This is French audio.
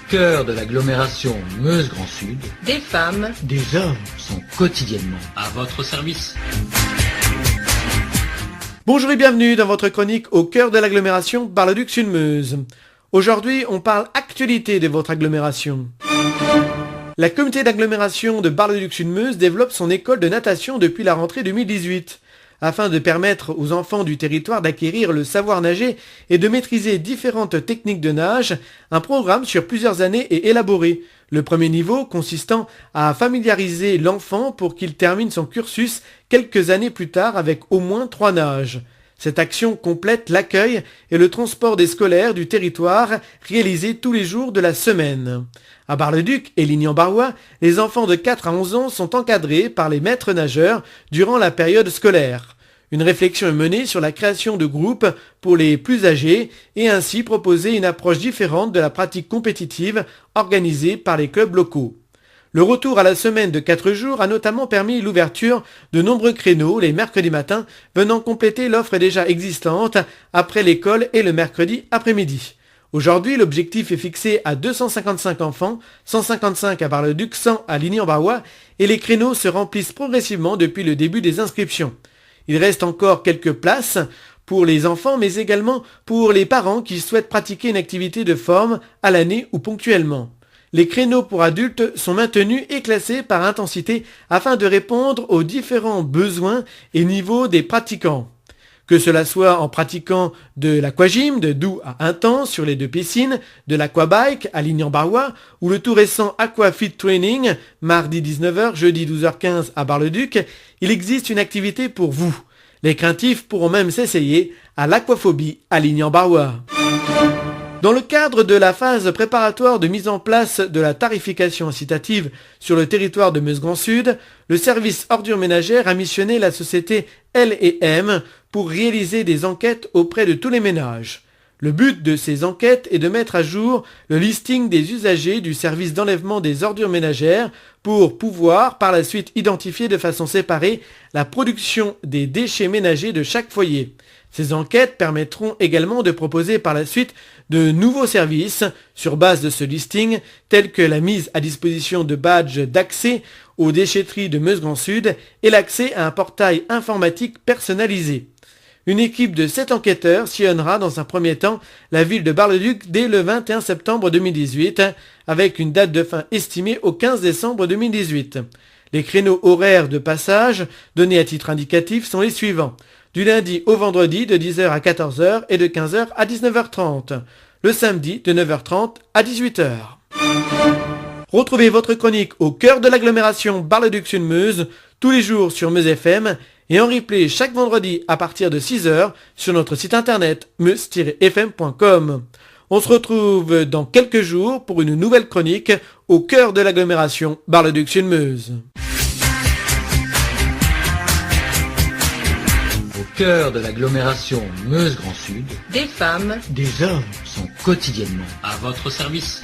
cœur de l'agglomération Meuse-Grand Sud, des femmes, des hommes sont quotidiennement à votre service. Bonjour et bienvenue dans votre chronique au cœur de l'agglomération Bar-le-Duc Sud-Meuse. Aujourd'hui, on parle actualité de votre agglomération. La communauté d'agglomération de Bar-le-Duc Sud-Meuse développe son école de natation depuis la rentrée 2018. Afin de permettre aux enfants du territoire d'acquérir le savoir nager et de maîtriser différentes techniques de nage, un programme sur plusieurs années est élaboré. Le premier niveau consistant à familiariser l'enfant pour qu'il termine son cursus quelques années plus tard avec au moins 3 nages. Cette action complète l'accueil et le transport des scolaires du territoire réalisés tous les jours de la semaine. À Bar-le-Duc et Lignan-Barrois, les enfants de 4 à 11 ans sont encadrés par les maîtres nageurs durant la période scolaire. Une réflexion est menée sur la création de groupes pour les plus âgés et ainsi proposer une approche différente de la pratique compétitive organisée par les clubs locaux. Le retour à la semaine de 4 jours a notamment permis l'ouverture de nombreux créneaux les mercredis matins venant compléter l'offre déjà existante après l'école et le mercredi après-midi. Aujourd'hui, l'objectif est fixé à 255 enfants, 155 à Bar-le-Duc, 100 à Lignan-Barrois et les créneaux se remplissent progressivement depuis le début des inscriptions. Il reste encore quelques places pour les enfants mais également pour les parents qui souhaitent pratiquer une activité de forme à l'année ou ponctuellement. Les créneaux pour adultes sont maintenus et classés par intensité afin de répondre aux différents besoins et niveaux des pratiquants. Que cela soit en pratiquant de l'aquagym de doux à intense sur les 2 piscines, de l'aquabike à Lignan-Barrois ou le tout récent Aquafit Training, mardi 19h, jeudi 12h15 à Bar-le-Duc, il existe une activité pour vous. Les craintifs pourront même s'essayer à l'aquaphobie à Lignan-Barrois. Dans le cadre de la phase préparatoire de mise en place de la tarification incitative sur le territoire de Meuse-Grand Sud, le service ordures ménagères a missionné la société L&M pour réaliser des enquêtes auprès de tous les ménages. Le but de ces enquêtes est de mettre à jour le listing des usagers du service d'enlèvement des ordures ménagères pour pouvoir par la suite identifier de façon séparée la production des déchets ménagers de chaque foyer. Ces enquêtes permettront également de proposer par la suite de nouveaux services sur base de ce listing, tels que la mise à disposition de badges d'accès aux déchetteries de Meuse-Grand Sud et l'accès à un portail informatique personnalisé. Une équipe de 7 enquêteurs sillonnera dans un premier temps la ville de Bar-le-Duc dès le 21 septembre 2018, avec une date de fin estimée au 15 décembre 2018. Les créneaux horaires de passage donnés à titre indicatif sont les suivants. Du lundi au vendredi de 10h à 14h et de 15h à 19h30. Le samedi de 9h30 à 18h. Retrouvez votre chronique au cœur de l'agglomération Bar-le-Duc Sud-Meuse tous les jours sur Meuse FM et en replay chaque vendredi à partir de 6h sur notre site internet meuse-fm.com. On se retrouve dans quelques jours pour une nouvelle chronique au cœur de l'agglomération Bar-le-Duc Sud-Meuse. Au cœur de l'agglomération Meuse-Grand Sud, des femmes, des hommes sont quotidiennement à votre service.